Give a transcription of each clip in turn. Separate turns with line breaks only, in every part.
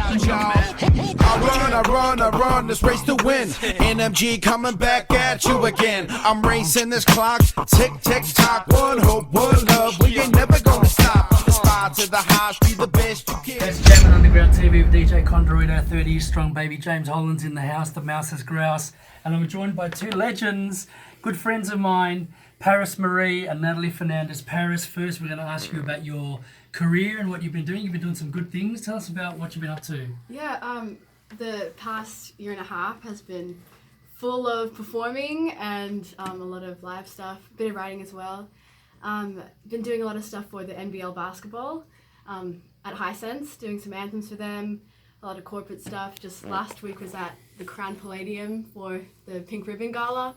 out, y'all. I run this race to win. NMG coming back at you again. I'm racing this clock, tick, tick, tock. One hope, one love, we ain't never gonna stop. Aspire to the highs, be the best you can.
That's Jammin Underground TV with DJ Condorito, 30 years strong baby. James Hollands in the house, the mouse is grouse. And I'm joined by two legends, good friends of mine, Paris Marie and Natalie Fernandez. Paris, first we're going to ask you about your career and what you've been doing. You've been doing some good things. Tell us about what you've been up to.
Yeah, the past year and a half has been full of performing and a lot of live stuff, a bit of writing as well. Been doing a lot of stuff for the NBL basketball at Hisense, doing some anthems for them, a lot of corporate stuff. Just last week was at the Crown Palladium for the Pink Ribbon Gala.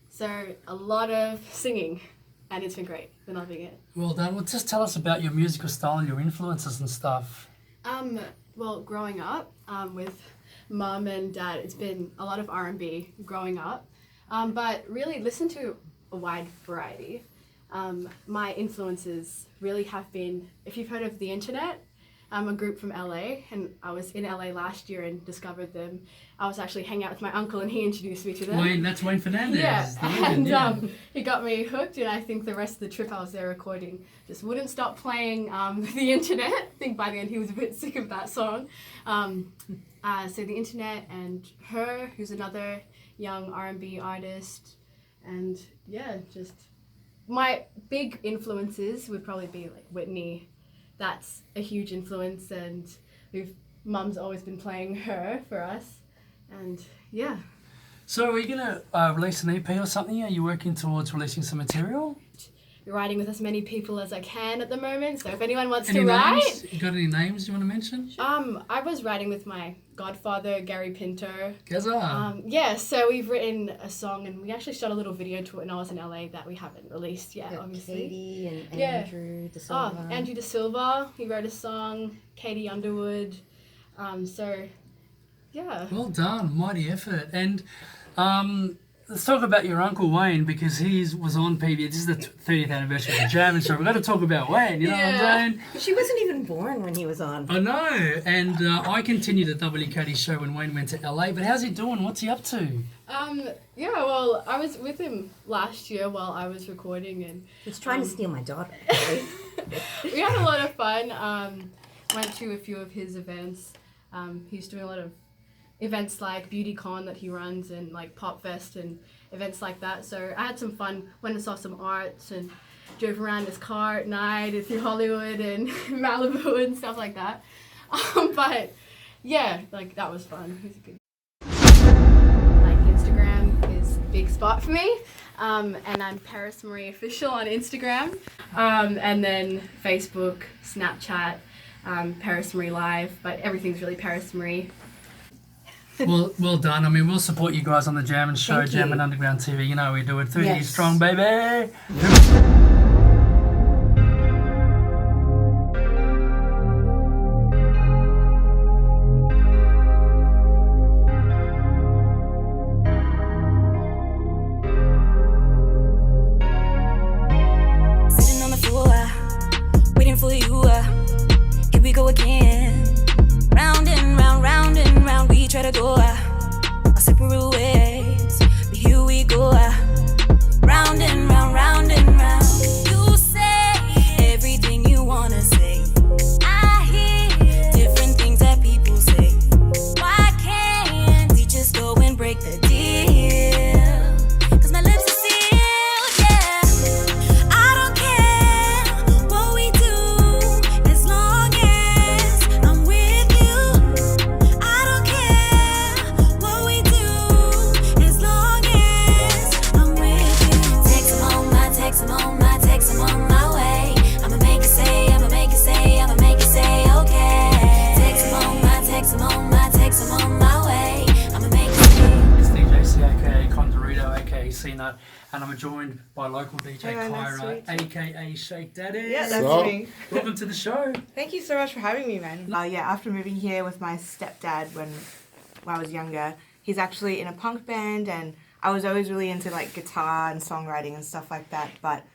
So a lot of singing, and it's been great. Been loving it.
Well done. Well, just tell us about your musical style and your influences and stuff.
Well, growing up with mum and dad, it's been a lot of R&B growing up, but really listen to a wide variety. My influences really have been, if you've heard of The Internet, a group from LA, and I was in LA last year and discovered them. I was actually hanging out with my uncle and he introduced me to them.
That's Wayne Fernandez.
Yeah, he got me hooked, and I think the rest of the trip I was there recording just wouldn't stop playing The Internet. I think by the end he was a bit sick of that song. So The Internet and Her, who's another young R&B artist, and yeah, just my big influences would probably be like Whitney. That's a huge influence, and mum's always been playing Her for us, and yeah.
So are you going to release an EP or something? Are you working towards releasing some material?
Writing with as many people as I can at the moment, so if anyone wants
any
to write.
Names? You got any names you want to mention?
I was writing with my godfather, Gary Pinto.
Gaza.
Yeah, so we've written a song, and we actually shot a little video to it when I was in LA that we haven't released yet, obviously.
Katie and Andrew De Silva.
Oh, Andrew De Silva, he wrote a song, Katie Underwood. So, yeah.
Well done, mighty effort. And let's talk about your Uncle Wayne, because he was on PBS. This is the 30th anniversary of the Jammin show. We've got to talk about Wayne, you know what I'm saying?
She wasn't even born when he was on.
I know, and I continued at WKD's show when Wayne went to LA, but how's he doing? What's he up to?
Yeah, well, I was with him last year while I was recording, and
He's trying to steal my daughter.
we had a lot of fun. Went to a few of his events. He's doing a lot of events like BeautyCon that he runs, and like Pop Fest and events like that. So I had some fun, went and saw some arts and drove around his car at night through Hollywood and Malibu and stuff like that. But yeah, like that was fun. He's a good. Like Instagram is a big spot for me. And I'm Paris Marie Official on Instagram. And then Facebook, Snapchat, Paris Marie Live, but everything's really Paris Marie.
Well done. I mean, we'll support you guys on the Jammin show, Jammin Underground TV. You know how we do it. 30 years strong, baby.
Sitting on the floor, waiting for you. Here we go again. Round and round, round and round, we try to go our separate ways, but here we go, round and round, round and round. You say everything you wanna say. I hear different things that people say. Why can't we just go and break the deal? 'Cause my lips are sealed, yeah. I don't care what we do as long as I'm with you. I don't care what we do as long as I'm with you. Text him on my, text him on my, text him on my way. I'ma make it say, I'ma make it say, I'ma make it say okay. Text him on my, text him on my, text him on my way. I'ma make it say.
It's DJ C, aka Condorito, aka C-Nut, and I'm joined by local DJ Kyra, aka Shake Daddy.
Yeah, that's me.
Welcome to the show.
Thank you so much for having me, man. Yeah, after moving here with my stepdad when I was younger, he's actually in a punk band, and I was always really into like guitar and songwriting and stuff like that. But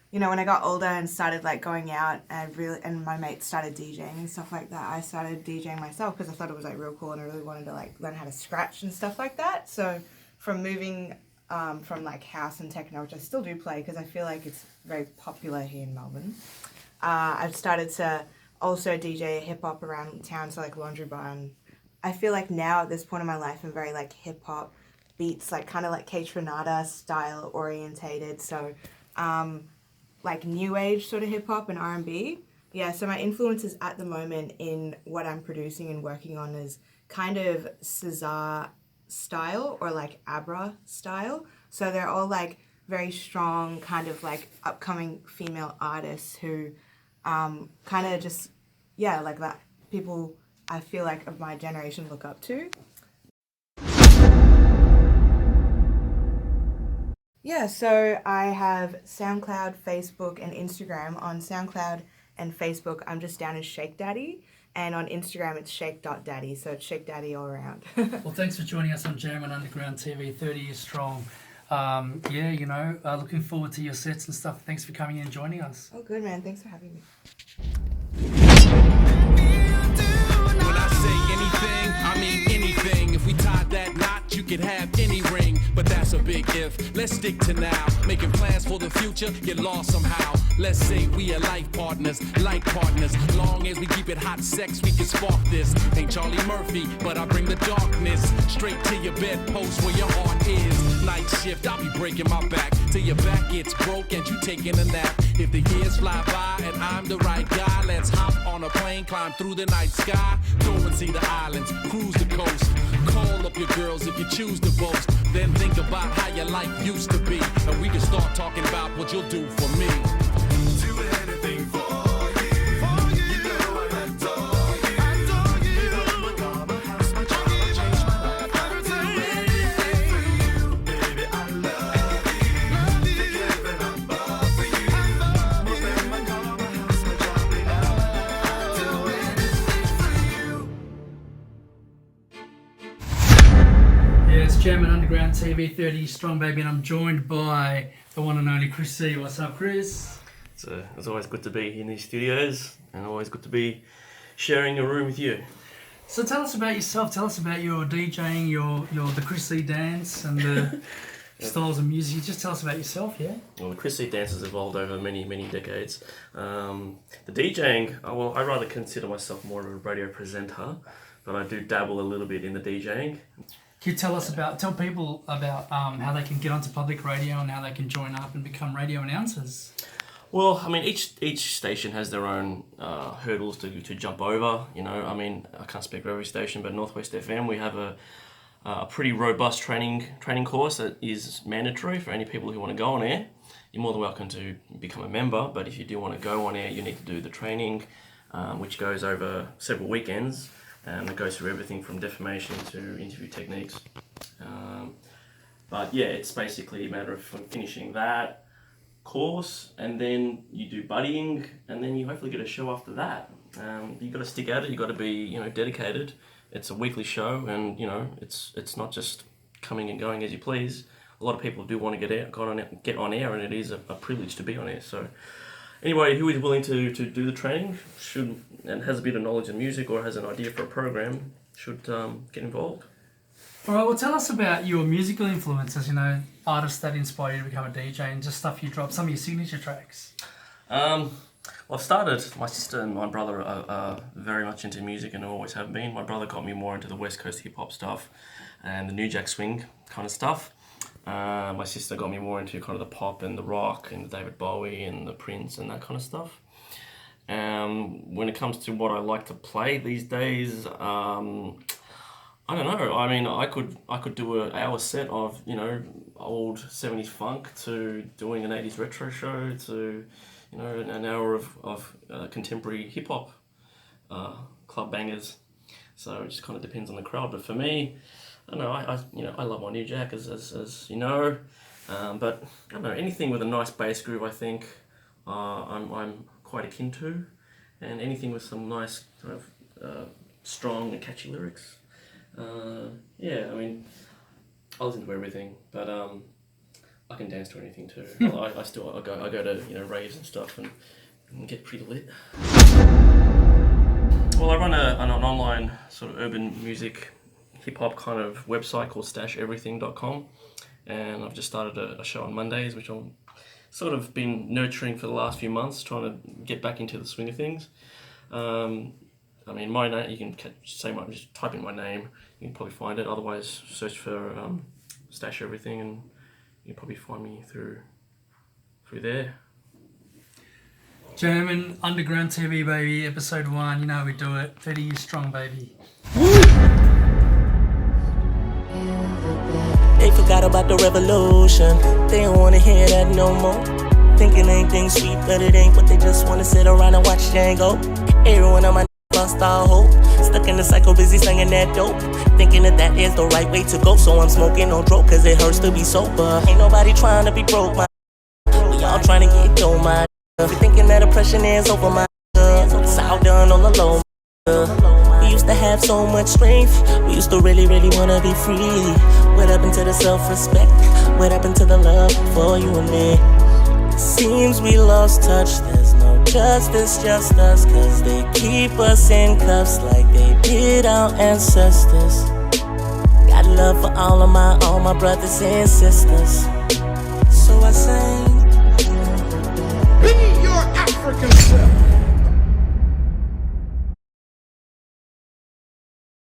you know, when I got older and started like going out and my mates started DJing and stuff like that, I started DJing myself because I thought it was like real cool and I really wanted to like learn how to scratch and stuff like that. So from moving from like house and techno, which I still do play because I feel like it's very popular here in Melbourne, I've started to also DJ hip hop around town, so like Laundry Bar. And I feel like now at this point in my life, I'm very like hip hop beats, like kind of like Kate Renata style orientated. So like new age sort of hip hop and R&B. Yeah, so my influences at the moment in what I'm producing and working on is kind of Cesar style or like Abra style. So they're all like very strong kind of like upcoming female artists who kind of just, yeah, like that people I feel like of my generation look up to. Yeah, so I have SoundCloud, Facebook, and Instagram. On SoundCloud and Facebook, I'm just down as Shake Daddy. And on Instagram, it's shake.daddy. So it's Shake Daddy all around.
Well, thanks for joining us on Jammin Underground TV, 30 years strong. Yeah, you know, looking forward to your sets and stuff. Thanks for coming in and joining us.
Oh, good, man. Thanks for having me.
When I say anything, I mean anything. If we tied that knot, you could have any ring. But that's a big if. Let's stick to now. Making plans for the future, get lost somehow. Let's say we are life partners, like partners. Long as we keep it hot sex, we can spark this. Ain't Charlie Murphy, but I bring the darkness straight to your bedpost where your heart is. Night shift, I'll be breaking my back till your back gets broke and you taking a nap. If the years fly by and I'm the right guy, let's hop on a plane, climb through the night sky, go and see the islands, cruise the coast. Call up your girls if you choose to boast. Then think about how your life used to be, and we can start talking about what you'll do for me. Do anything for you. You know I adore you. You know my God, my house, my job, my change, my life. I'll do anything for you, baby. I love you. You give and above for you. More than my car, my house, my job, baby. I'll do anything for you.
Yeah, it's Jammin Underground TV, 30 years strong, baby, and I'm joined by the one and only Chris C. What's up, Chris?
It's always good to be in these studios and always good to be sharing a room with you.
So tell us about yourself. Tell us about your DJing, your the Chris C dance and the styles of music. Just tell us about yourself, yeah?
Well, the Chris C dance has evolved over many, many decades. The DJing, well, I rather consider myself more of a radio presenter, but I do dabble a little bit in the DJing.
Can you tell people about how they can get onto public radio and how they can join up and become radio announcers?
Well, I mean, each station has their own hurdles to jump over. You know, I mean, I can't speak for every station, but Northwest FM, we have a pretty robust training course that is mandatory for any people who want to go on air. You're more than welcome to become a member, but if you do want to go on air, you need to do the training, which goes over several weekends. It goes through everything from defamation to interview techniques. But yeah, it's basically a matter of finishing that course, and then you do buddying, and then you hopefully get a show after that. You got to stick at it. You got to be, dedicated. It's a weekly show, and it's not just coming and going as you please. A lot of people do want to get on air, and it is a privilege to be on air. So anybody who is willing to do the training and has a bit of knowledge of music or has an idea for a program should get involved.
All right, well, tell us about your musical influences, artists that inspire you to become a DJ and just stuff you drop, some of your signature tracks.
Well, I've started, my sister and my brother are very much into music and always have been. My brother got me more into the West Coast hip hop stuff and the New Jack Swing kind of stuff. My sister got me more into kind of the pop and the rock and the David Bowie and the Prince and that kind of stuff. When it comes to what I like to play these days, I don't know. I mean, I could do an hour set of old 70s funk to doing an 80s retro show to an hour of contemporary hip hop club bangers. So it just kind of depends on the crowd. But for me, I don't know. I love my New Jack as you know, but I don't know, anything with a nice bass groove. I think I'm quite akin to, and anything with some nice kind of strong and catchy lyrics. Yeah, I mean, I listen to everything, but I can dance to anything too. I go to raves and stuff and get pretty lit. Well, I run an online sort of urban music, hip hop kind of website called StashEverything.com, and I've just started a show on Mondays, which I've sort of been nurturing for the last few months, trying to get back into the swing of things. I mean, my name, you can just type in my name, you can probably find it. Otherwise, search for Stash Everything, and you can probably find me through there.
Jammin, Underground TV, baby, episode 1, you know how we do it. 30 years strong, baby.
They forgot about the revolution. They don't wanna hear that no more. Thinking anything sweet, but it ain't what they just wanna sit around and watch Django. Everyone on my lost all hope. Stuck in the cycle, busy slinging that dope. Thinking that is the right way to go. So I'm smoking on dope, cause it hurts to be sober. Ain't nobody trying to be broke, my. We all trying to get dough, my. We thinking that oppression is over, my. It's all done on the low, my. We used to have so much strength. We used to really, really wanna be free. What happened to the self-respect? What happened to the love for you and me? Seems we lost touch. There's no justice, just us. Cause they keep us in cuffs like they did our ancestors. Got love for all my brothers and sisters. So I sang